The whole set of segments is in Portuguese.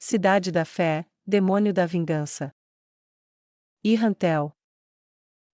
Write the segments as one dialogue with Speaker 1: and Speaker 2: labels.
Speaker 1: Cidade da Fé, Demônio da Vingança. Irrantel.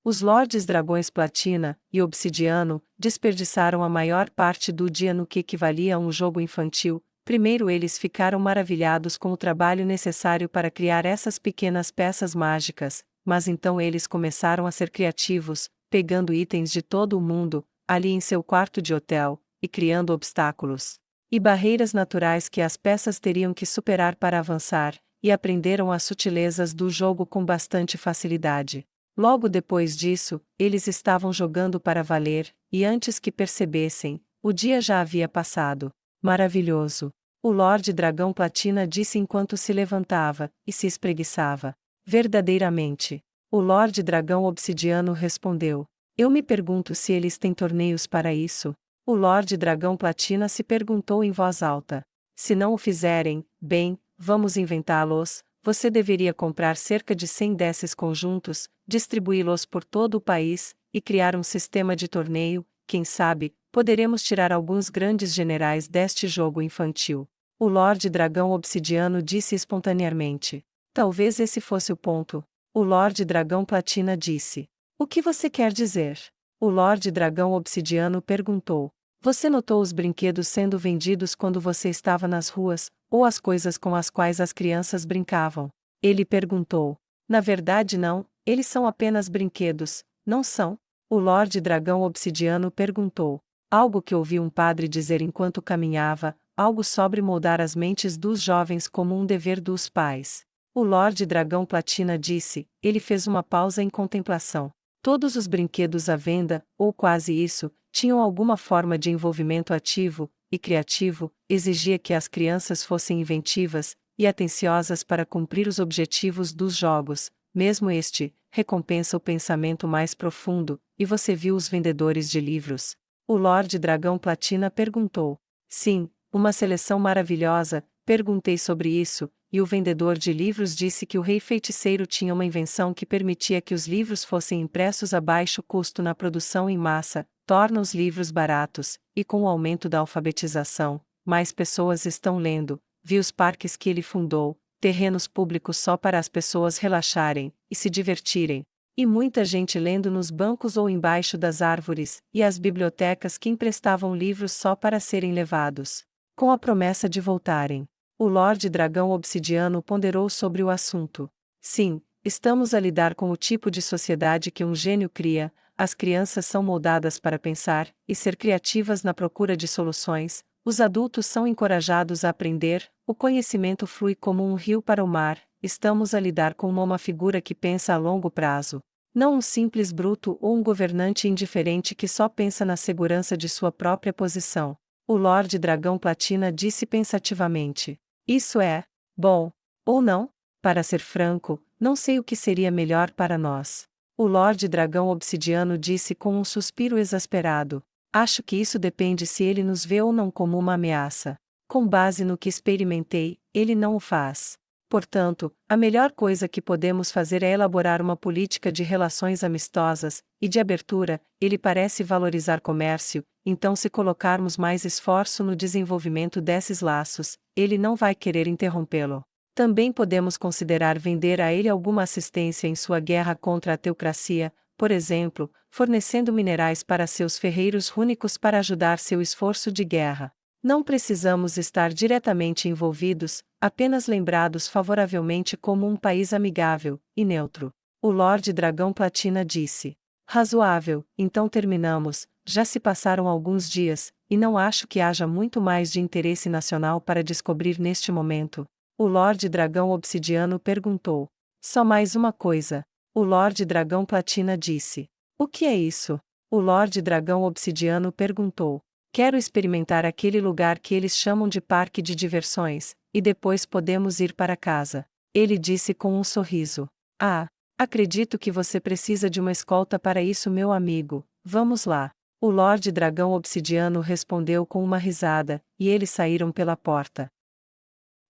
Speaker 1: Os Lordes Dragões Platina e Obsidiano desperdiçaram a maior parte do dia no que equivalia a um jogo infantil. Primeiro eles ficaram maravilhados com o trabalho necessário para criar essas pequenas peças mágicas, mas então eles começaram a ser criativos, pegando itens de todo o mundo, ali em seu quarto de hotel, e criando obstáculos e barreiras naturais que as peças teriam que superar para avançar, e aprenderam as sutilezas do jogo com bastante facilidade. Logo depois disso, eles estavam jogando para valer, e antes que percebessem, o dia já havia passado. Maravilhoso! O Lorde Dragão Platina disse enquanto se levantava e se espreguiçava. Verdadeiramente. O Lorde Dragão Obsidiano respondeu. Eu me pergunto se eles têm torneios para isso. O Lorde Dragão Platina se perguntou em voz alta. Se não o fizerem, bem, vamos inventá-los. Você deveria comprar cerca de 100 desses conjuntos, distribuí-los por todo o país, e criar um sistema de torneio. Quem sabe, poderemos tirar alguns grandes generais deste jogo infantil. O Lorde Dragão Obsidiano disse espontaneamente. Talvez esse fosse o ponto. O Lorde Dragão Platina disse. O que você quer dizer? O Lorde Dragão Obsidiano perguntou. Você notou os brinquedos sendo vendidos quando você estava nas ruas, ou as coisas com as quais as crianças brincavam? Ele perguntou. Na verdade não, eles são apenas brinquedos, não são? O Lorde Dragão Obsidiano perguntou. Algo que ouvi um padre dizer enquanto caminhava, algo sobre moldar as mentes dos jovens como um dever dos pais. O Lorde Dragão Platina disse, ele fez uma pausa em contemplação. Todos os brinquedos à venda, ou quase isso, tinham alguma forma de envolvimento ativo e criativo, exigia que as crianças fossem inventivas e atenciosas para cumprir os objetivos dos jogos. Mesmo este recompensa o pensamento mais profundo, e você viu os vendedores de livros? O Lorde Dragão Platina perguntou. Sim, uma seleção maravilhosa, perguntei sobre isso, e o vendedor de livros disse que o Rei Feiticeiro tinha uma invenção que permitia que os livros fossem impressos a baixo custo na produção em massa, torna os livros baratos, e com o aumento da alfabetização, mais pessoas estão lendo. Vi os parques que ele fundou, terrenos públicos só para as pessoas relaxarem e se divertirem, e muita gente lendo nos bancos ou embaixo das árvores, e as bibliotecas que emprestavam livros só para serem levados, com a promessa de voltarem. O Lorde Dragão Obsidiano ponderou sobre o assunto. Sim, estamos a lidar com o tipo de sociedade que um gênio cria. As crianças são moldadas para pensar e ser criativas na procura de soluções. Os adultos são encorajados a aprender. O conhecimento flui como um rio para o mar. Estamos a lidar com uma figura que pensa a longo prazo. Não um simples bruto ou um governante indiferente que só pensa na segurança de sua própria posição. O Lorde Dragão Platina disse pensativamente. Isso é bom, ou não? Para ser franco, não sei o que seria melhor para nós. O Lorde Dragão Obsidiano disse com um suspiro exasperado. Acho que isso depende se ele nos vê ou não como uma ameaça. Com base no que experimentei, ele não o faz. Portanto, a melhor coisa que podemos fazer é elaborar uma política de relações amistosas e de abertura. Ele parece valorizar comércio, então se colocarmos mais esforço no desenvolvimento desses laços, ele não vai querer interrompê-lo. Também podemos considerar vender a ele alguma assistência em sua guerra contra a teocracia, por exemplo, fornecendo minerais para seus ferreiros rúnicos para ajudar seu esforço de guerra. Não precisamos estar diretamente envolvidos, apenas lembrados favoravelmente como um país amigável e neutro. O Lorde Dragão Platina disse. Razoável, então terminamos. Já se passaram alguns dias, e não acho que haja muito mais de interesse nacional para descobrir neste momento. O Lorde Dragão Obsidiano perguntou. Só mais uma coisa. O Lorde Dragão Platina disse. O que é isso? O Lorde Dragão Obsidiano perguntou. Quero experimentar aquele lugar que eles chamam de parque de diversões, e depois podemos ir para casa. Ele disse com um sorriso. Ah, acredito que você precisa de uma escolta para isso, meu amigo. Vamos lá. O Lorde Dragão Obsidiano respondeu com uma risada, e eles saíram pela porta.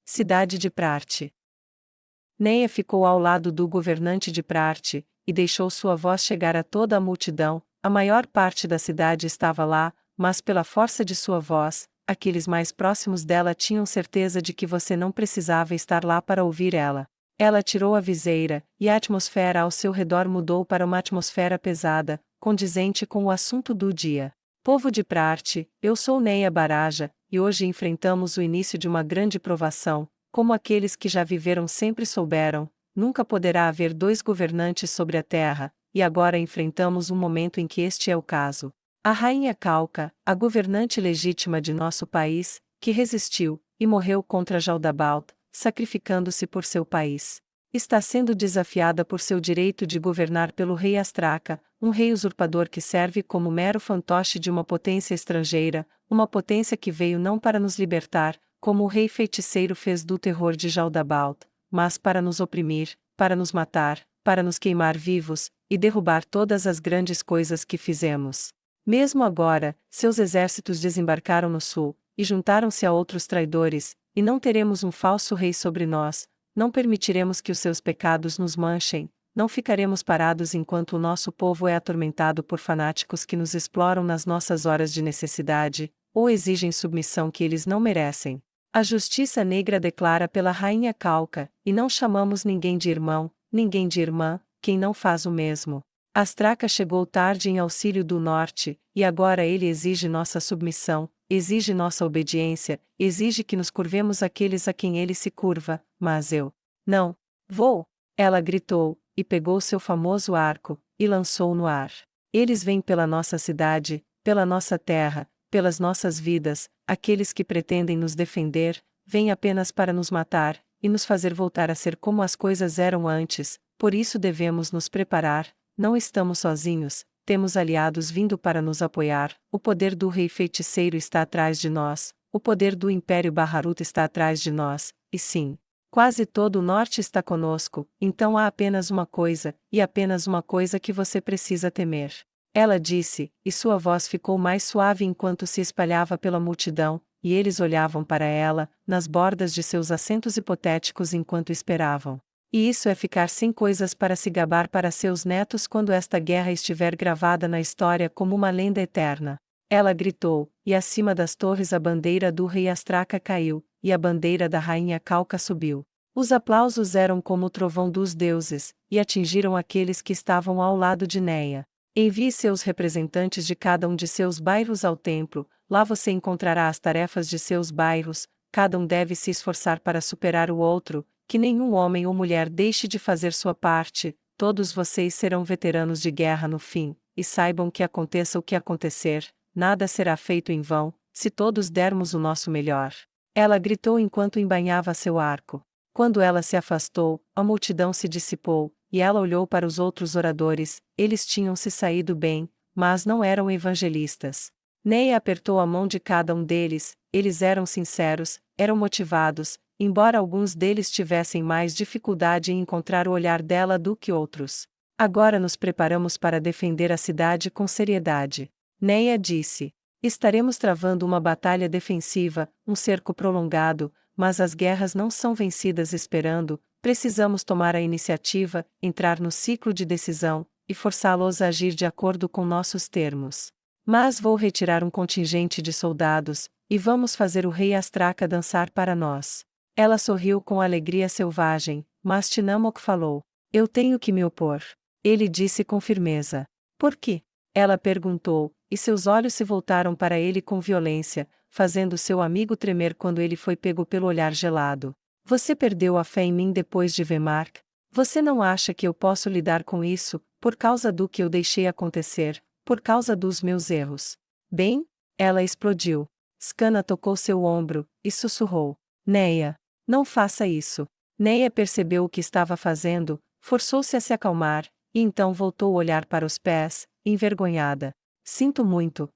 Speaker 1: Cidade de Prarte. Neia ficou ao lado do governante de Prarte, e deixou sua voz chegar a toda a multidão. A maior parte da cidade estava lá, mas pela força de sua voz, aqueles mais próximos dela tinham certeza de que você não precisava estar lá para ouvir ela. Ela tirou a viseira, e a atmosfera ao seu redor mudou para uma atmosfera pesada, condizente com o assunto do dia. Povo de Prarte, eu sou Neia Baraja, e hoje enfrentamos o início de uma grande provação, como aqueles que já viveram sempre souberam, nunca poderá haver dois governantes sobre a terra, e agora enfrentamos um momento em que este é o caso. A rainha Calca, a governante legítima de nosso país, que resistiu, e morreu contra Jaldabalt, sacrificando-se por seu país, está sendo desafiada por seu direito de governar pelo rei Astraca, um rei usurpador que serve como mero fantoche de uma potência estrangeira, uma potência que veio não para nos libertar, como o rei feiticeiro fez do terror de Jaldabalt, mas para nos oprimir, para nos matar, para nos queimar vivos, e derrubar todas as grandes coisas que fizemos. Mesmo agora, seus exércitos desembarcaram no sul, e juntaram-se a outros traidores, e não teremos um falso rei sobre nós, não permitiremos que os seus pecados nos manchem, não ficaremos parados enquanto o nosso povo é atormentado por fanáticos que nos exploram nas nossas horas de necessidade, ou exigem submissão que eles não merecem. A justiça negra declara pela rainha Calca, e não chamamos ninguém de irmão, ninguém de irmã, quem não faz o mesmo. Astraca chegou tarde em auxílio do norte, e agora ele exige nossa submissão, exige nossa obediência, exige que nos curvemos àqueles a quem ele se curva, mas eu não vou. Ela gritou, e pegou seu famoso arco, e lançou no ar. Eles vêm pela nossa cidade, pela nossa terra, pelas nossas vidas, aqueles que pretendem nos defender, vêm apenas para nos matar, e nos fazer voltar a ser como as coisas eram antes, por isso devemos nos preparar, não estamos sozinhos, temos aliados vindo para nos apoiar, o poder do rei feiticeiro está atrás de nós, o poder do Império Baharut está atrás de nós, e sim, quase todo o norte está conosco, então há apenas uma coisa, e apenas uma coisa que você precisa temer. Ela disse, e sua voz ficou mais suave enquanto se espalhava pela multidão, e eles olhavam para ela, nas bordas de seus assentos hipotéticos enquanto esperavam. E isso é ficar sem coisas para se gabar para seus netos quando esta guerra estiver gravada na história como uma lenda eterna. Ela gritou, e acima das torres a bandeira do rei Astraca caiu, e a bandeira da rainha Calca subiu. Os aplausos eram como o trovão dos deuses, e atingiram aqueles que estavam ao lado de Neia. Envie seus representantes de cada um de seus bairros ao templo, lá você encontrará as tarefas de seus bairros, cada um deve se esforçar para superar o outro, que nenhum homem ou mulher deixe de fazer sua parte, todos vocês serão veteranos de guerra no fim, e saibam que aconteça o que acontecer, nada será feito em vão, se todos dermos o nosso melhor. Ela gritou enquanto embainhava seu arco. Quando ela se afastou, a multidão se dissipou, e ela olhou para os outros oradores, eles tinham se saído bem, mas não eram evangelistas. Neia apertou a mão de cada um deles, eles eram sinceros, eram motivados, embora alguns deles tivessem mais dificuldade em encontrar o olhar dela do que outros. Agora nos preparamos para defender a cidade com seriedade. Neia disse. Estaremos travando uma batalha defensiva, um cerco prolongado, mas as guerras não são vencidas esperando, precisamos tomar a iniciativa, entrar no ciclo de decisão, e forçá-los a agir de acordo com nossos termos. Mas vou retirar um contingente de soldados, e vamos fazer o rei Astraca dançar para nós. Ela sorriu com alegria selvagem, mas Tinamok falou. Eu tenho que me opor. Ele disse com firmeza. Por quê? Ela perguntou, e seus olhos se voltaram para ele com violência, fazendo seu amigo tremer quando ele foi pego pelo olhar gelado. Você perdeu a fé em mim depois de Vemark? Você não acha que eu posso lidar com isso, por causa do que eu deixei acontecer, por causa dos meus erros? Bem? Ela explodiu. Skana tocou seu ombro, e sussurrou. Neia. Não faça isso. Neia percebeu o que estava fazendo, forçou-se a se acalmar, e então voltou a olhar para os pés, envergonhada. Sinto muito,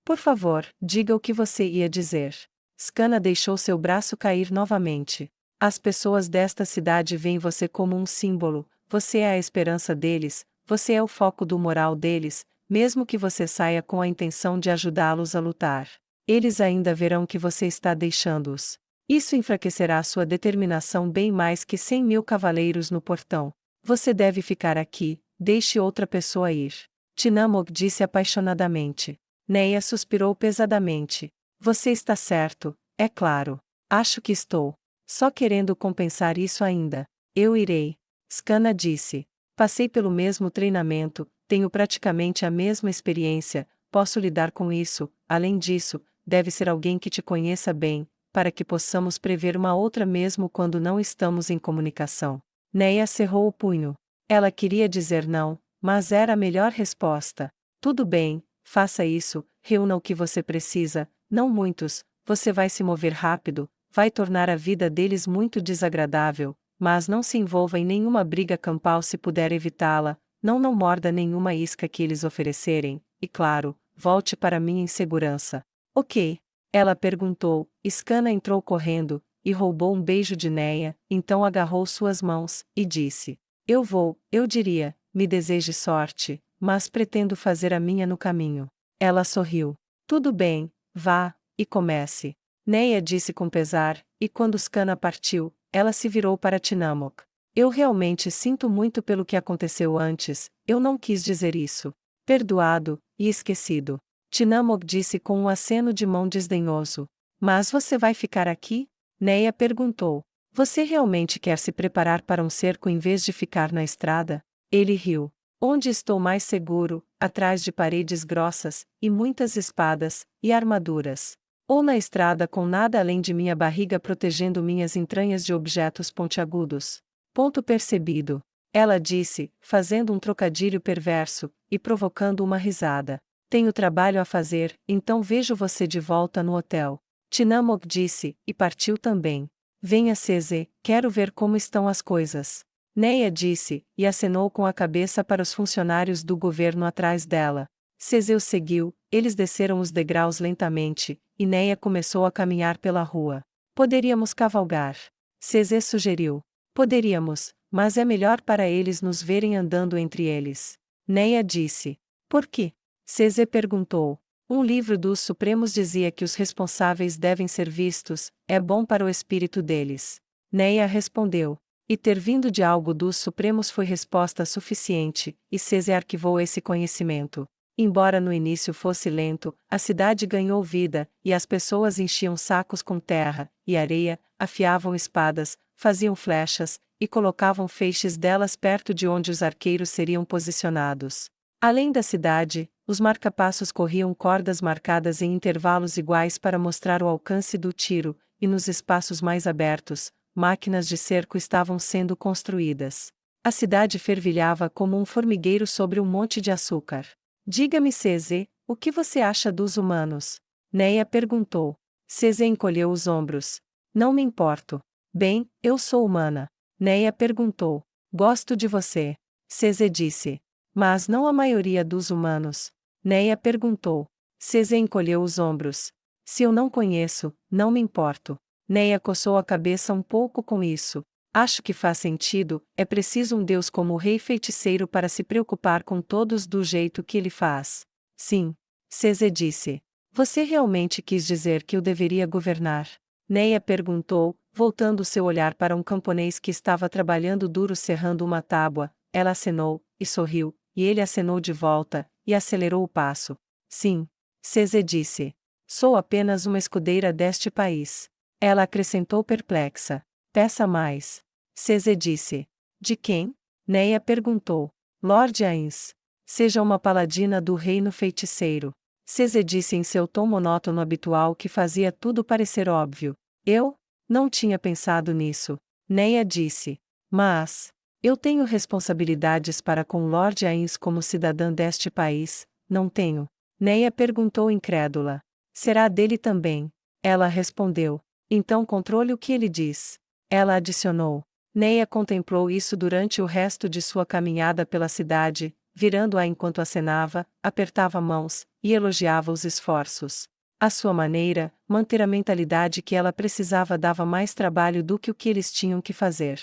Speaker 1: Por favor, diga o que você ia dizer. Skana deixou seu braço cair novamente. As pessoas desta cidade veem você como um símbolo, você é a esperança deles, você é o foco do moral deles, mesmo que você saia com a intenção de ajudá-los a lutar. Eles ainda verão que você está deixando-os. Isso enfraquecerá sua determinação bem mais que 100.000 cavaleiros no portão. Você deve ficar aqui, deixe outra pessoa ir. Tinamok disse apaixonadamente. Neia suspirou pesadamente. Você está certo, é claro. Acho que estou. Só querendo compensar isso ainda. Eu irei. Skana disse. Passei pelo mesmo treinamento, tenho praticamente a mesma experiência, posso lidar com isso. Além disso, deve ser alguém que te conheça bem, para que possamos prever uma outra mesmo quando não estamos em comunicação. Neia cerrou o punho. Ela queria dizer não, mas era a melhor resposta. Tudo bem, faça isso, reúna o que você precisa, não muitos, você vai se mover rápido, vai tornar a vida deles muito desagradável, mas não se envolva em nenhuma briga campal se puder evitá-la, não morda nenhuma isca que eles oferecerem, e claro, volte para mim em segurança. Ok? Ela perguntou. Skana entrou correndo, e roubou um beijo de Neia, então agarrou suas mãos, e disse: eu diria, me deseje sorte, mas pretendo fazer a minha no caminho. Ela sorriu. Tudo bem, vá, e comece. Neia disse com pesar, e quando Skana partiu, ela se virou para Tinamok. Eu realmente sinto muito pelo que aconteceu antes, eu não quis dizer isso. Perdoado, e esquecido. Tinamok disse com um aceno de mão desdenhoso. Mas você vai ficar aqui? Neia perguntou. Você realmente quer se preparar para um cerco em vez de ficar na estrada? Ele riu. Onde estou mais seguro, atrás de paredes grossas, e muitas espadas, e armaduras. Ou na estrada com nada além de minha barriga protegendo minhas entranhas de objetos pontiagudos. Ponto percebido. Ela disse, fazendo um trocadilho perverso, e provocando uma risada. Tenho trabalho a fazer, então vejo você de volta no hotel. Tinamok disse, e partiu também. Venha Ceze, quero ver como estão as coisas. Neia disse, e acenou com a cabeça para os funcionários do governo atrás dela. Ceze o seguiu, eles desceram os degraus lentamente, e Neia começou a caminhar pela rua. Poderíamos cavalgar. Ceze sugeriu. Poderíamos, mas é melhor para eles nos verem andando entre eles. Neia disse. Por quê? Ceze perguntou. Um livro dos Supremos dizia que os responsáveis devem ser vistos, é bom para o espírito deles. Neia respondeu. E ter vindo de algo dos Supremos foi resposta suficiente, e Ceze arquivou esse conhecimento. Embora no início fosse lento, a cidade ganhou vida, e as pessoas enchiam sacos com terra e areia, afiavam espadas, faziam flechas, e colocavam feixes delas perto de onde os arqueiros seriam posicionados. Além da cidade, os marcapassos corriam cordas marcadas em intervalos iguais para mostrar o alcance do tiro, e nos espaços mais abertos, máquinas de cerco estavam sendo construídas. A cidade fervilhava como um formigueiro sobre um monte de açúcar. Diga-me, Ceze, o que você acha dos humanos? Neia perguntou. Ceze encolheu os ombros. Não me importo. Bem, eu sou humana. Neia perguntou. Gosto de você. Ceze disse. Mas não a maioria dos humanos. Neia perguntou. Ceze encolheu os ombros. Se eu não conheço, não me importo. Neia coçou a cabeça um pouco com isso. Acho que faz sentido, é preciso um deus como o rei feiticeiro para se preocupar com todos do jeito que ele faz. Sim. Ceze disse. Você realmente quis dizer que eu deveria governar? Neia perguntou, voltando seu olhar para um camponês que estava trabalhando duro serrando uma tábua. Ela acenou, e sorriu, e ele acenou de volta, e acelerou o passo. Sim. Ceze disse. Sou apenas uma escudeira deste país. Ela acrescentou perplexa. Peça mais. Ceze disse. De quem? Neia perguntou. Lord Ains. Seja uma paladina do reino feiticeiro. Ceze disse em seu tom monótono habitual que fazia tudo parecer óbvio. Eu? Não tinha pensado nisso. Neia disse. Mas eu tenho responsabilidades para com Lord Ains como cidadã deste país, não tenho? Neia perguntou incrédula. Será dele também? Ela respondeu. Então controle o que ele diz. Ela adicionou. Neia contemplou isso durante o resto de sua caminhada pela cidade, virando-a enquanto acenava, apertava mãos, e elogiava os esforços. À sua maneira, manter a mentalidade que ela precisava dava mais trabalho do que o que eles tinham que fazer.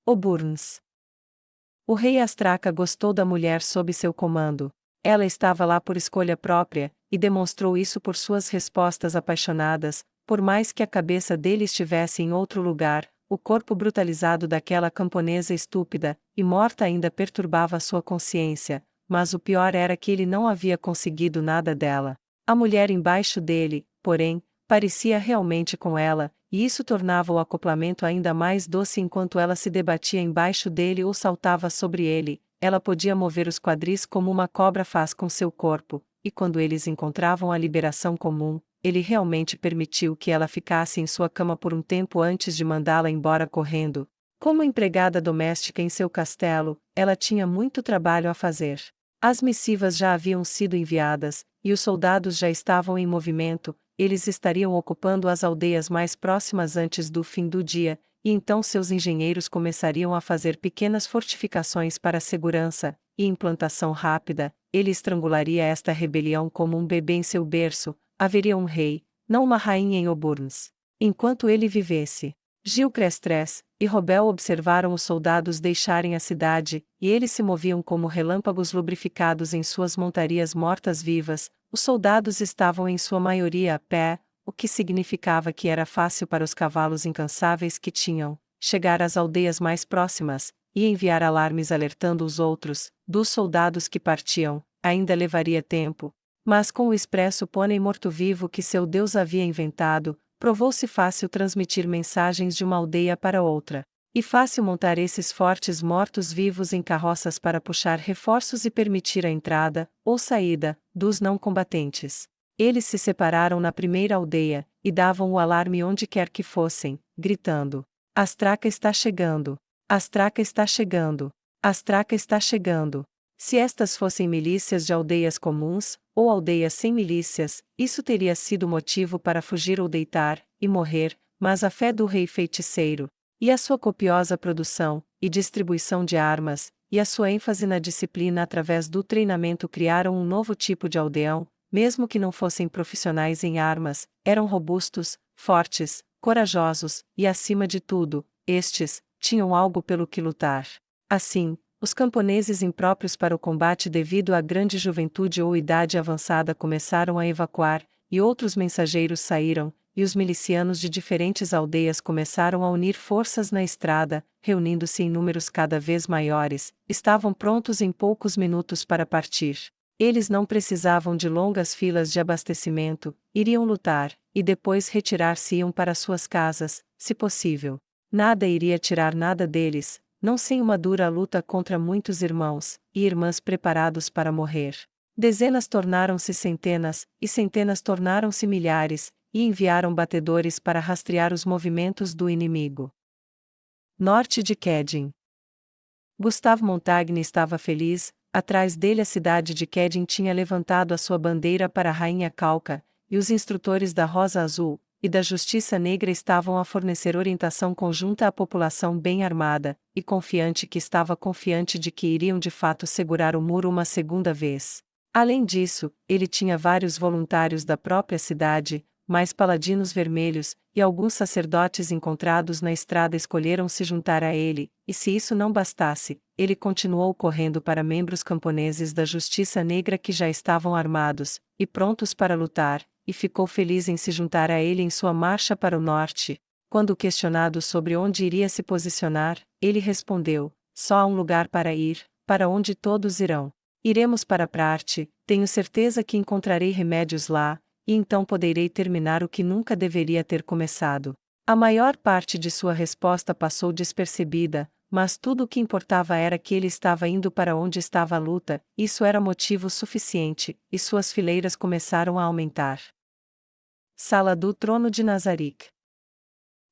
Speaker 1: O Burns. O rei Astraca gostou da mulher sob seu comando. Ela estava lá por escolha própria, e demonstrou isso por suas respostas apaixonadas, por mais que a cabeça dele estivesse em outro lugar. O corpo brutalizado daquela camponesa estúpida e morta ainda perturbava sua consciência, mas o pior era que ele não havia conseguido nada dela. A mulher embaixo dele, porém, parecia realmente com ela, e isso tornava o acoplamento ainda mais doce enquanto ela se debatia embaixo dele ou saltava sobre ele. Ela podia mover os quadris como uma cobra faz com seu corpo, e quando eles encontravam a liberação comum, ele realmente permitiu que ela ficasse em sua cama por um tempo antes de mandá-la embora correndo. Como empregada doméstica em seu castelo, ela tinha muito trabalho a fazer. As missivas já haviam sido enviadas, e os soldados já estavam em movimento. Eles estariam ocupando as aldeias mais próximas antes do fim do dia, e então seus engenheiros começariam a fazer pequenas fortificações para segurança e implantação rápida. Ele estrangularia esta rebelião como um bebê em seu berço. Haveria um rei, não uma rainha em Oburns. Enquanto ele vivesse. Gil Crestres e Robel observaram os soldados deixarem a cidade, e eles se moviam como relâmpagos lubrificados em suas montarias mortas-vivas. Os soldados estavam em sua maioria a pé, o que significava que era fácil para os cavalos incansáveis que tinham chegar às aldeias mais próximas e enviar alarmes alertando os outros dos soldados que partiam. Ainda levaria tempo, mas com o expresso pônei morto-vivo que seu Deus havia inventado, provou-se fácil transmitir mensagens de uma aldeia para outra, e fácil montar esses fortes mortos-vivos em carroças para puxar reforços e permitir a entrada, ou saída, dos não combatentes. Eles se separaram na primeira aldeia, e davam o alarme onde quer que fossem, gritando: Astraca está chegando! Astraca está chegando! Astraca está chegando! Se estas fossem milícias de aldeias comuns, ou aldeias sem milícias, isso teria sido motivo para fugir ou deitar, e morrer, mas a fé do rei feiticeiro, e a sua copiosa produção, e distribuição de armas, e a sua ênfase na disciplina através do treinamento criaram um novo tipo de aldeão, mesmo que não fossem profissionais em armas, eram robustos, fortes, corajosos, e acima de tudo, estes, tinham algo pelo que lutar. Assim, os camponeses impróprios para o combate devido à grande juventude ou idade avançada começaram a evacuar, e outros mensageiros saíram, e os milicianos de diferentes aldeias começaram a unir forças na estrada, reunindo-se em números cada vez maiores, estavam prontos em poucos minutos para partir. Eles não precisavam de longas filas de abastecimento, iriam lutar, e depois retirar-se-iam para suas casas, se possível. Nada iria tirar nada deles, não sem uma dura luta contra muitos irmãos e irmãs preparados para morrer. Dezenas tornaram-se centenas, e centenas tornaram-se milhares, e enviaram batedores para rastrear os movimentos do inimigo. Norte de Kedin. Gustave Montagne estava feliz, atrás dele a cidade de Kedin tinha levantado a sua bandeira para a rainha Calca, e os instrutores da Rosa Azul e da Justiça Negra estavam a fornecer orientação conjunta à população bem armada, e confiante de que iriam de fato segurar o muro uma segunda vez. Além disso, ele tinha vários voluntários da própria cidade, mais paladinos vermelhos, e alguns sacerdotes encontrados na estrada escolheram se juntar a ele, e se isso não bastasse, ele continuou correndo para membros camponeses da Justiça Negra que já estavam armados, e prontos para lutar, e ficou feliz em se juntar a ele em sua marcha para o norte. Quando questionado sobre onde iria se posicionar, ele respondeu: só há um lugar para ir, para onde todos irão. Iremos para Prarte, tenho certeza que encontrarei remédios lá, e então poderei terminar o que nunca deveria ter começado. A maior parte de sua resposta passou despercebida, mas tudo o que importava era que ele estava indo para onde estava a luta, isso era motivo suficiente, e suas fileiras começaram a aumentar. Sala do Trono de Nazarick.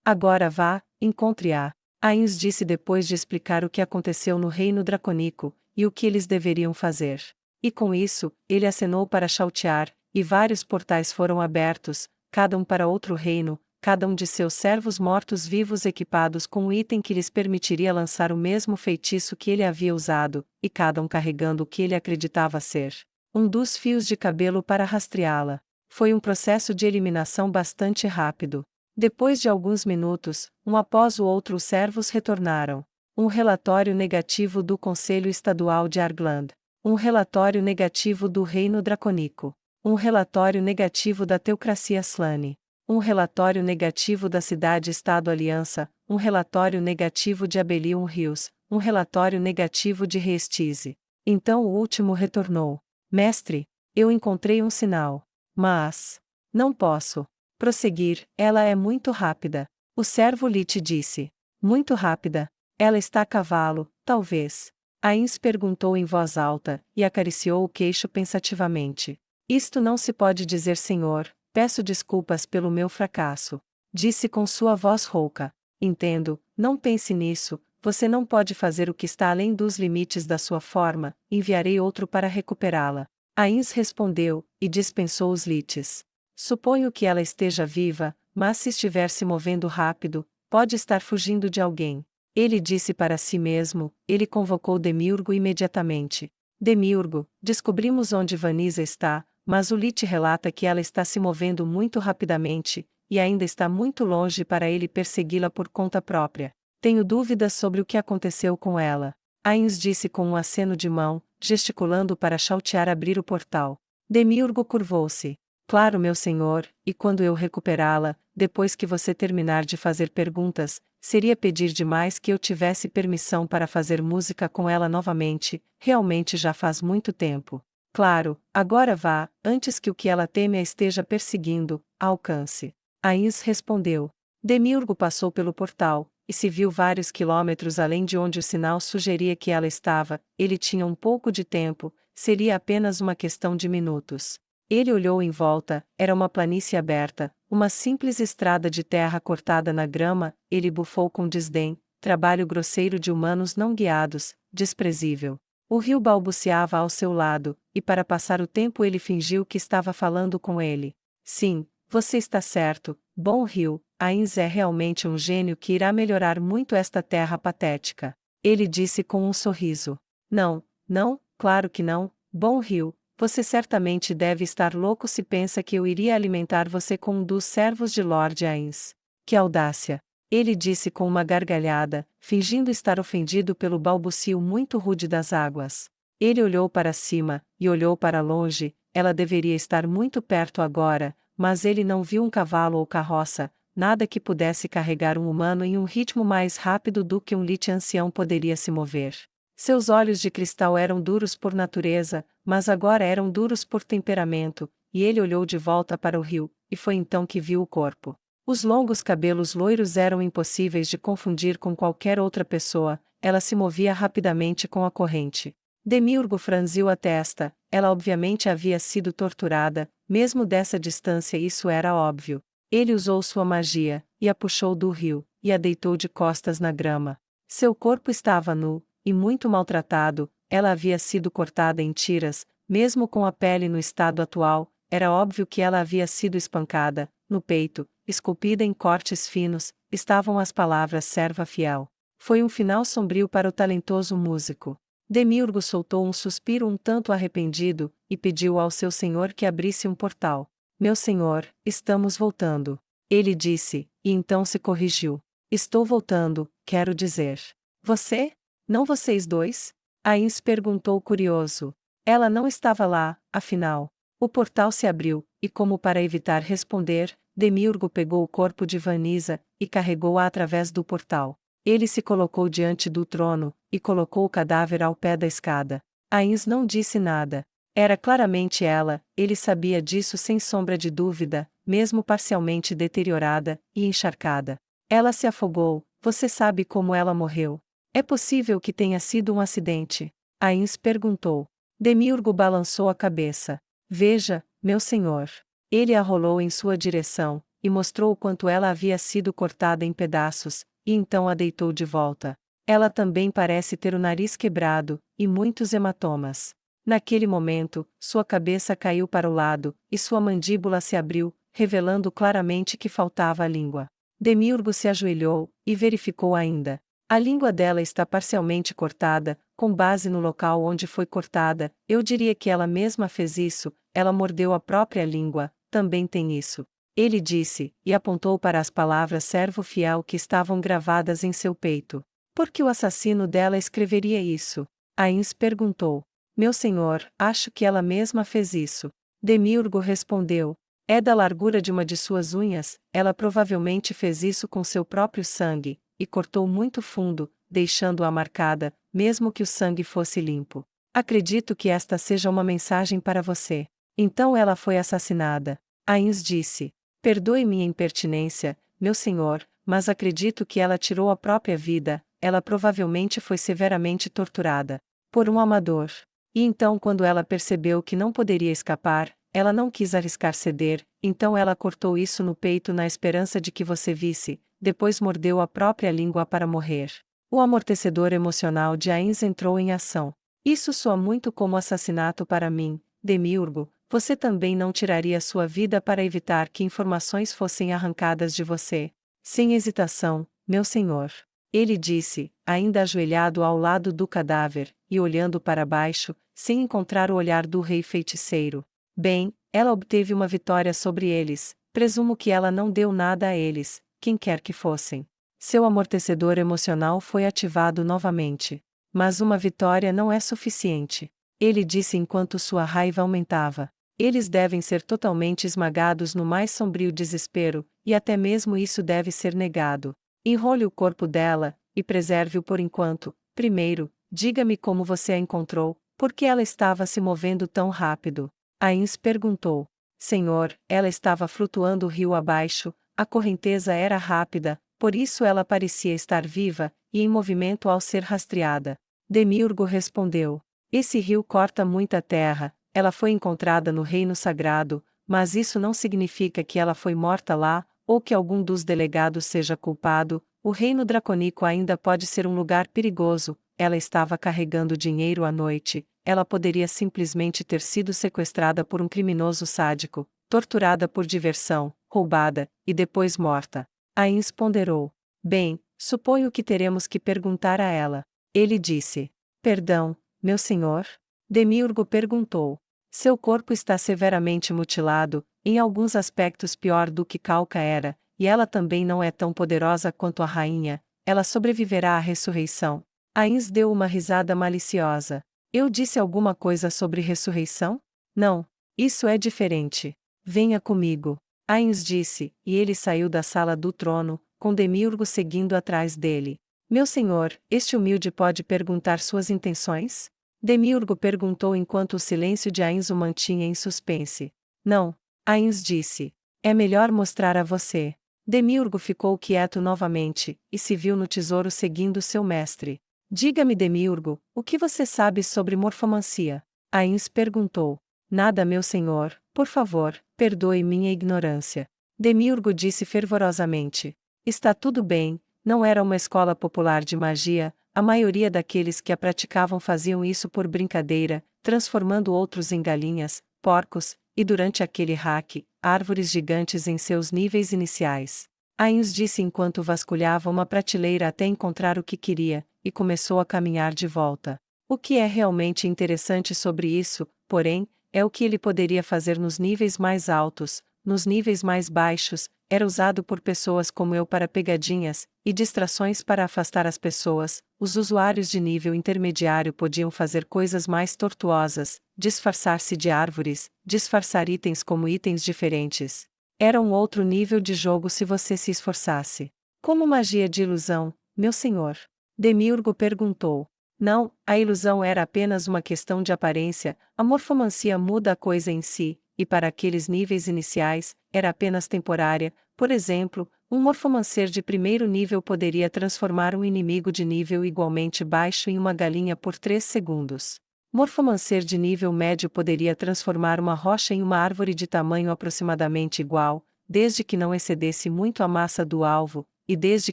Speaker 1: Agora vá, encontre-a. Ains disse depois de explicar o que aconteceu no Reino Dracônico, e o que eles deveriam fazer. E com isso, ele acenou para Chautiar, e vários portais foram abertos, cada um para outro reino, cada um de seus servos mortos-vivos equipados com um item que lhes permitiria lançar o mesmo feitiço que ele havia usado, e cada um carregando o que ele acreditava ser um dos fios de cabelo para rastreá-la. Foi um processo de eliminação bastante rápido. Depois de alguns minutos, um após o outro os servos retornaram. Um relatório negativo do Conselho Estadual de Argland. Um relatório negativo do Reino Dracônico. Um relatório negativo da Teocracia Slane. Um relatório negativo da Cidade-Estado Aliança. Um relatório negativo de Abelion Hills. Um relatório negativo de Reestize. Então o último retornou. Mestre, eu encontrei um sinal. Mas não posso prosseguir, ela é muito rápida. O servo Lit disse. Muito rápida. Ela está a cavalo, talvez. Ains perguntou em voz alta, e acariciou o queixo pensativamente. Isto não se pode dizer, senhor, peço desculpas pelo meu fracasso. Disse com sua voz rouca. Entendo, não pense nisso, você não pode fazer o que está além dos limites da sua forma, enviarei outro para recuperá-la. Ains respondeu, e dispensou os lites. Suponho que ela esteja viva, mas se estiver se movendo rápido, pode estar fugindo de alguém. Ele disse para si mesmo, ele convocou Demiurgo imediatamente. Demiurgo, descobrimos onde Vanisa está, mas o Lit relata que ela está se movendo muito rapidamente, e ainda está muito longe para ele persegui-la por conta própria. Tenho dúvidas sobre o que aconteceu com ela. Ains disse com um aceno de mão, gesticulando para Chaltiar abrir o portal. Demiurgo curvou-se. Claro, meu senhor, e quando eu recuperá-la, depois que você terminar de fazer perguntas, seria pedir demais que eu tivesse permissão para fazer música com ela novamente, realmente já faz muito tempo. Claro, agora vá, antes que o que ela teme a esteja perseguindo, a alcance. Ains respondeu. Demiurgo passou pelo portal, e se viu vários quilômetros além de onde o sinal sugeria que ela estava. Ele tinha um pouco de tempo, seria apenas uma questão de minutos. Ele olhou em volta, era uma planície aberta, uma simples estrada de terra cortada na grama. Ele bufou com desdém, trabalho grosseiro de humanos não guiados, desprezível. O rio balbuciava ao seu lado, e para passar o tempo ele fingiu que estava falando com ele. Sim, você está certo, bom rio, Ains é realmente um gênio que irá melhorar muito esta terra patética. Ele disse com um sorriso. Não, não, claro que não, bom rio. Você certamente deve estar louco se pensa que eu iria alimentar você com um dos servos de Lord Ains. Que audácia! Ele disse com uma gargalhada, fingindo estar ofendido pelo balbucio muito rude das águas. Ele olhou para cima, e olhou para longe, ela deveria estar muito perto agora, mas ele não viu um cavalo ou carroça, nada que pudesse carregar um humano em um ritmo mais rápido do que um Lit ancião poderia se mover. Seus olhos de cristal eram duros por natureza, mas agora eram duros por temperamento, e ele olhou de volta para o rio, e foi então que viu o corpo. Os longos cabelos loiros eram impossíveis de confundir com qualquer outra pessoa, ela se movia rapidamente com a corrente. Demiurgo franziu a testa, ela obviamente havia sido torturada, mesmo dessa distância isso era óbvio. Ele usou sua magia, e a puxou do rio, e a deitou de costas na grama. Seu corpo estava nu, e muito maltratado, ela havia sido cortada em tiras, mesmo com a pele no estado atual, era óbvio que ela havia sido espancada. No peito, esculpida em cortes finos, estavam as palavras serva fiel. Foi um final sombrio para o talentoso músico. Demiurgo soltou um suspiro um tanto arrependido, e pediu ao seu senhor que abrisse um portal. Meu senhor, estamos voltando. Ele disse, e então se corrigiu. Estou voltando, quero dizer. Você? Não vocês dois? Ains perguntou curioso. Ela não estava lá, afinal. O portal se abriu, e como para evitar responder, Demiurgo pegou o corpo de Vanisa, e carregou-a através do portal. Ele se colocou diante do trono, e colocou o cadáver ao pé da escada. Ains não disse nada. Era claramente ela, ele sabia disso sem sombra de dúvida, mesmo parcialmente deteriorada e encharcada. Ela se afogou, você sabe como ela morreu? É possível que tenha sido um acidente? Ains perguntou. Demiurgo balançou a cabeça. Veja, meu senhor. Ele a rolou em sua direção, e mostrou o quanto ela havia sido cortada em pedaços, e então a deitou de volta. Ela também parece ter o nariz quebrado, e muitos hematomas. Naquele momento, sua cabeça caiu para o lado, e sua mandíbula se abriu, revelando claramente que faltava a língua. Demiurgo se ajoelhou, e verificou ainda. A língua dela está parcialmente cortada, com base no local onde foi cortada. Eu diria que ela mesma fez isso, ela mordeu a própria língua, também tem isso. Ele disse, e apontou para as palavras servo fiel que estavam gravadas em seu peito. Por que o assassino dela escreveria isso? Ains perguntou. Meu senhor, acho que ela mesma fez isso. Demiurgo respondeu. É da largura de uma de suas unhas, ela provavelmente fez isso com seu próprio sangue, e cortou muito fundo, deixando-a marcada, mesmo que o sangue fosse limpo. Acredito que esta seja uma mensagem para você. Então ela foi assassinada. Ains disse: Perdoe minha impertinência, meu senhor, mas acredito que ela tirou a própria vida. Ela provavelmente foi severamente torturada por um amador. E então, quando ela percebeu que não poderia escapar, ela não quis arriscar ceder, então ela cortou isso no peito na esperança de que você visse, depois mordeu a própria língua para morrer. O amortecedor emocional de Ains entrou em ação. Isso soa muito como assassinato para mim, Demiurgo. Você também não tiraria sua vida para evitar que informações fossem arrancadas de você. Sem hesitação, meu senhor. Ele disse, ainda ajoelhado ao lado do cadáver, e olhando para baixo, sem encontrar o olhar do rei feiticeiro. Bem, ela obteve uma vitória sobre eles, presumo que ela não deu nada a eles, quem quer que fossem. Seu amortecedor emocional foi ativado novamente. Mas uma vitória não é suficiente. Ele disse enquanto sua raiva aumentava. Eles devem ser totalmente esmagados no mais sombrio desespero, e até mesmo isso deve ser negado. Enrole o corpo dela, e preserve-o por enquanto. Primeiro, diga-me como você a encontrou, porque ela estava se movendo tão rápido. Ains perguntou. Senhor, ela estava flutuando o rio abaixo, a correnteza era rápida, por isso ela parecia estar viva, e em movimento ao ser rastreada. Demiurgo respondeu. Esse rio corta muita terra, ela foi encontrada no reino sagrado, mas isso não significa que ela foi morta lá, ou que algum dos delegados seja culpado. O reino dracônico ainda pode ser um lugar perigoso. Ela estava carregando dinheiro à noite, ela poderia simplesmente ter sido sequestrada por um criminoso sádico, torturada por diversão, roubada, e depois morta. Ains ponderou. Bem, suponho que teremos que perguntar a ela. Ele disse. Perdão, meu senhor? Demiurgo perguntou. Seu corpo está severamente mutilado, em alguns aspectos pior do que Calca era, e ela também não é tão poderosa quanto a rainha. Ela sobreviverá à ressurreição. Ains deu uma risada maliciosa. Eu disse alguma coisa sobre ressurreição? Não. Isso é diferente. Venha comigo. Ains disse, e ele saiu da sala do trono, com Demiurgo seguindo atrás dele. Meu senhor, este humilde pode perguntar suas intenções? Demiurgo perguntou enquanto o silêncio de Ains o mantinha em suspense. Não. Ains disse. É melhor mostrar a você. Demiurgo ficou quieto novamente, e se viu no tesouro seguindo seu mestre. Diga-me, Demiurgo, o que você sabe sobre morfomancia? Ains perguntou. Nada, meu senhor, por favor, perdoe minha ignorância. Demiurgo disse fervorosamente. Está tudo bem, não era uma escola popular de magia, a maioria daqueles que a praticavam faziam isso por brincadeira, transformando outros em galinhas, porcos, e durante aquele hack, árvores gigantes em seus níveis iniciais. Ains disse enquanto vasculhava uma prateleira até encontrar o que queria, e começou a caminhar de volta. O que é realmente interessante sobre isso, porém, é o que ele poderia fazer nos níveis mais altos. Nos níveis mais baixos, era usado por pessoas como eu para pegadinhas e distrações para afastar as pessoas. Os usuários de nível intermediário podiam fazer coisas mais tortuosas, disfarçar-se de árvores, disfarçar itens como itens diferentes. Era um outro nível de jogo se você se esforçasse. Como magia de ilusão, meu senhor? Demiurgo perguntou. Não, a ilusão era apenas uma questão de aparência, a morfomancia muda a coisa em si, e para aqueles níveis iniciais, era apenas temporária. Por exemplo, um morfomancer de primeiro nível poderia transformar um inimigo de nível igualmente baixo em uma galinha por 3 segundos. Morfomancer de nível médio poderia transformar uma rocha em uma árvore de tamanho aproximadamente igual, desde que não excedesse muito a massa do alvo, e desde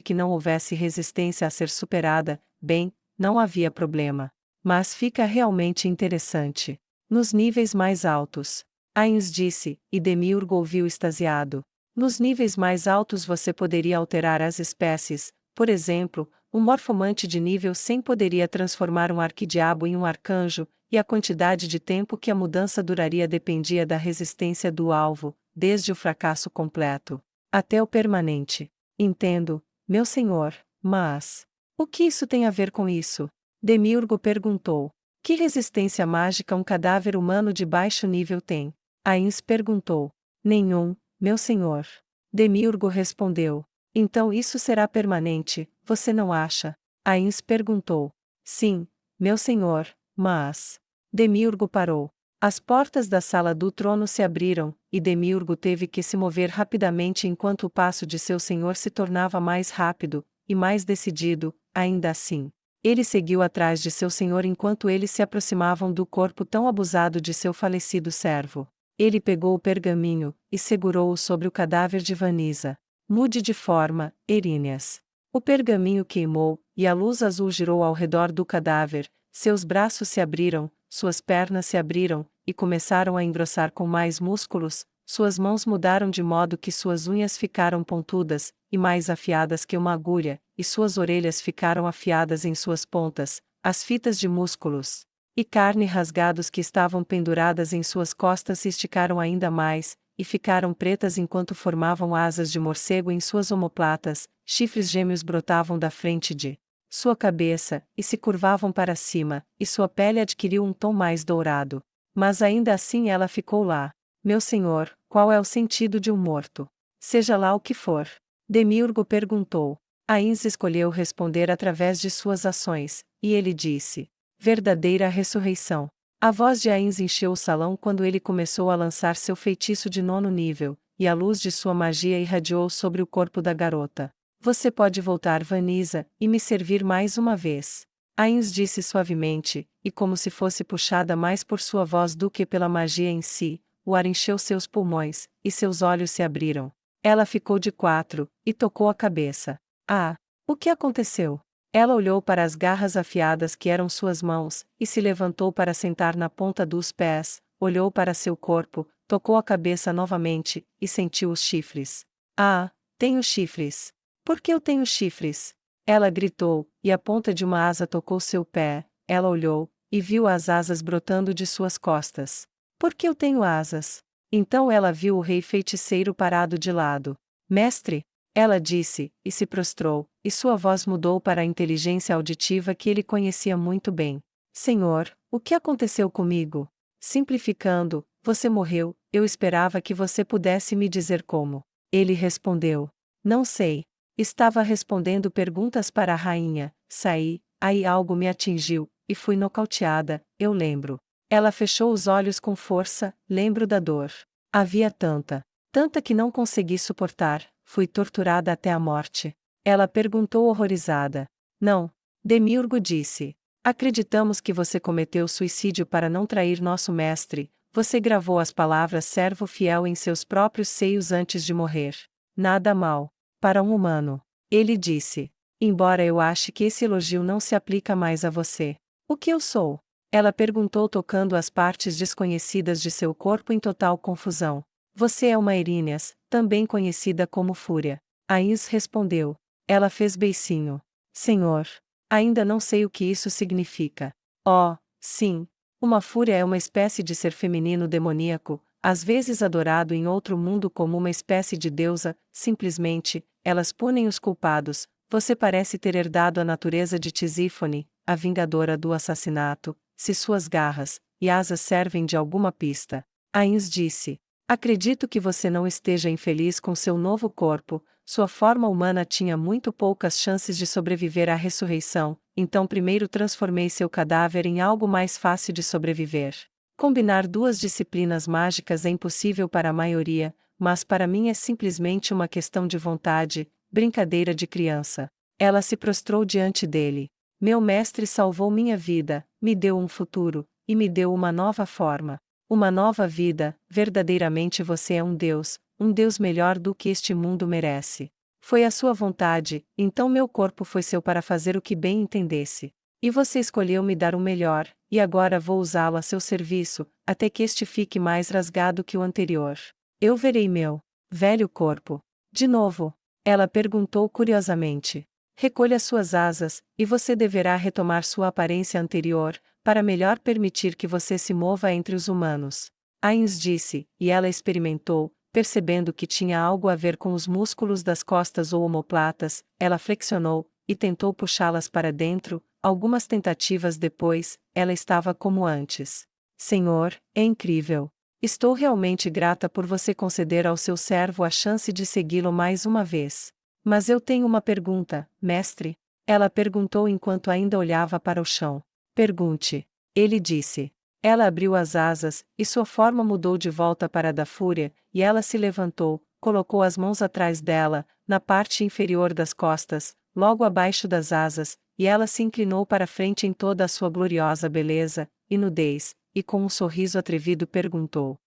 Speaker 1: que não houvesse resistência a ser superada. Bem, não havia problema. Mas fica realmente interessante. Nos níveis mais altos. Ains disse, e Demiurgo ouviu extasiado. Nos níveis mais altos você poderia alterar as espécies, por exemplo, um morfomante de nível 100 poderia transformar um arquidiabo em um arcanjo, e a quantidade de tempo que a mudança duraria dependia da resistência do alvo, desde o fracasso completo até o permanente. Entendo, meu senhor, mas o que isso tem a ver com isso? Demiurgo perguntou. Que resistência mágica um cadáver humano de baixo nível tem? Ains perguntou. Nenhum, meu senhor. Demiurgo respondeu. Então isso será permanente, você não acha? Ains perguntou. Sim, meu senhor, mas... Demiurgo parou. As portas da sala do trono se abriram, e Demiurgo teve que se mover rapidamente enquanto o passo de seu senhor se tornava mais rápido, e mais decidido, ainda assim. Ele seguiu atrás de seu senhor enquanto eles se aproximavam do corpo tão abusado de seu falecido servo. Ele pegou o pergaminho, e segurou-o sobre o cadáver de Vanisa. Mude de forma, Eríneas. O pergaminho queimou, e a luz azul girou ao redor do cadáver, seus braços se abriram, suas pernas se abriram, e começaram a engrossar com mais músculos, suas mãos mudaram de modo que suas unhas ficaram pontudas, e mais afiadas que uma agulha, e suas orelhas ficaram afiadas em suas pontas, as fitas de músculos e carne rasgados que estavam penduradas em suas costas se esticaram ainda mais, e ficaram pretas enquanto formavam asas de morcego em suas omoplatas, chifres gêmeos brotavam da frente de sua cabeça, e se curvavam para cima, e sua pele adquiriu um tom mais dourado. Mas ainda assim ela ficou lá. Meu senhor, qual é o sentido de um morto? Seja lá o que for. Demiurgo perguntou. Ains escolheu responder através de suas ações, e ele disse: verdadeira ressurreição. A voz de Ains encheu o salão quando ele começou a lançar seu feitiço de 9º nível, e a luz de sua magia irradiou sobre o corpo da garota. Você pode voltar, Vanisa, e me servir mais uma vez. Ains disse suavemente, e como se fosse puxada mais por sua voz do que pela magia em si, o ar encheu seus pulmões, e seus olhos se abriram. Ela ficou de quatro, e tocou a cabeça. Ah! O que aconteceu? Ela olhou para as garras afiadas que eram suas mãos, e se levantou para sentar na ponta dos pés, olhou para seu corpo, tocou a cabeça novamente, e sentiu os chifres. Ah! Tenho chifres! Por que eu tenho chifres? Ela gritou, e a ponta de uma asa tocou seu pé. Ela olhou, e viu as asas brotando de suas costas. Por que eu tenho asas? Então ela viu o rei feiticeiro parado de lado. Mestre! Ela disse, e se prostrou, e sua voz mudou para a inteligência auditiva que ele conhecia muito bem. Senhor, o que aconteceu comigo? Simplificando, você morreu, eu esperava que você pudesse me dizer como. Ele respondeu. Não sei. Estava respondendo perguntas para a rainha, saí, aí algo me atingiu, e fui nocauteada, eu lembro. Ela fechou os olhos com força, lembro da dor. Havia tanta que não consegui suportar, fui torturada até a morte. Ela perguntou horrorizada. Não. Demiurgo disse. Acreditamos que você cometeu suicídio para não trair nosso mestre, você gravou as palavras servo fiel em seus próprios seios antes de morrer. Nada mal. Para um humano. Ele disse. Embora eu ache que esse elogio não se aplica mais a você. O que eu sou? Ela perguntou tocando as partes desconhecidas de seu corpo em total confusão. Você é uma Eríneas, também conhecida como Fúria. Ains respondeu. Ela fez beicinho. Senhor. Ainda não sei o que isso significa. Oh, sim. Uma fúria é uma espécie de ser feminino demoníaco, às vezes adorado em outro mundo como uma espécie de deusa, simplesmente, elas punem os culpados. Você parece ter herdado a natureza de Tisífone, a vingadora do assassinato, se suas garras e asas servem de alguma pista. Ains disse. Acredito que você não esteja infeliz com seu novo corpo, sua forma humana tinha muito poucas chances de sobreviver à ressurreição, então primeiro transformei seu cadáver em algo mais fácil de sobreviver. Combinar duas disciplinas mágicas é impossível para a maioria, mas para mim é simplesmente uma questão de vontade, brincadeira de criança. Ela se prostrou diante dele. Meu mestre salvou minha vida, me deu um futuro, e me deu uma nova forma. Uma nova vida, verdadeiramente você é um Deus melhor do que este mundo merece. Foi a sua vontade, então meu corpo foi seu para fazer o que bem entendesse. E você escolheu me dar o melhor, e agora vou usá-lo a seu serviço, até que este fique mais rasgado que o anterior. Eu verei meu velho corpo. De novo? Ela perguntou curiosamente. Recolha suas asas, e você deverá retomar sua aparência anterior, para melhor permitir que você se mova entre os humanos. Ains disse, e ela experimentou, percebendo que tinha algo a ver com os músculos das costas ou omoplatas, ela flexionou, e tentou puxá-las para dentro, algumas tentativas depois, ela estava como antes. Senhor, é incrível. Estou realmente grata por você conceder ao seu servo a chance de segui-lo mais uma vez. Mas eu tenho uma pergunta, mestre. Ela perguntou enquanto ainda olhava para o chão. Pergunte. Ele disse. Ela abriu as asas, e sua forma mudou de volta para a da fúria, e ela se levantou, colocou as mãos atrás dela, na parte inferior das costas, logo abaixo das asas, e ela se inclinou para frente em toda a sua gloriosa beleza e nudez, e com um sorriso atrevido perguntou: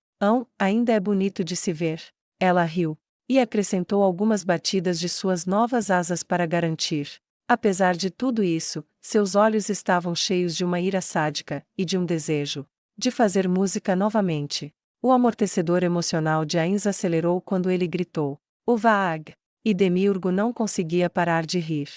Speaker 1: ainda é bonito de se ver. Ela riu. E acrescentou algumas batidas de suas novas asas para garantir. Apesar de tudo isso, seus olhos estavam cheios de uma ira sádica, e de um desejo de fazer música novamente. O amortecedor emocional de Ainz acelerou quando ele gritou: O Vaag! E Demiurgo não conseguia parar de rir.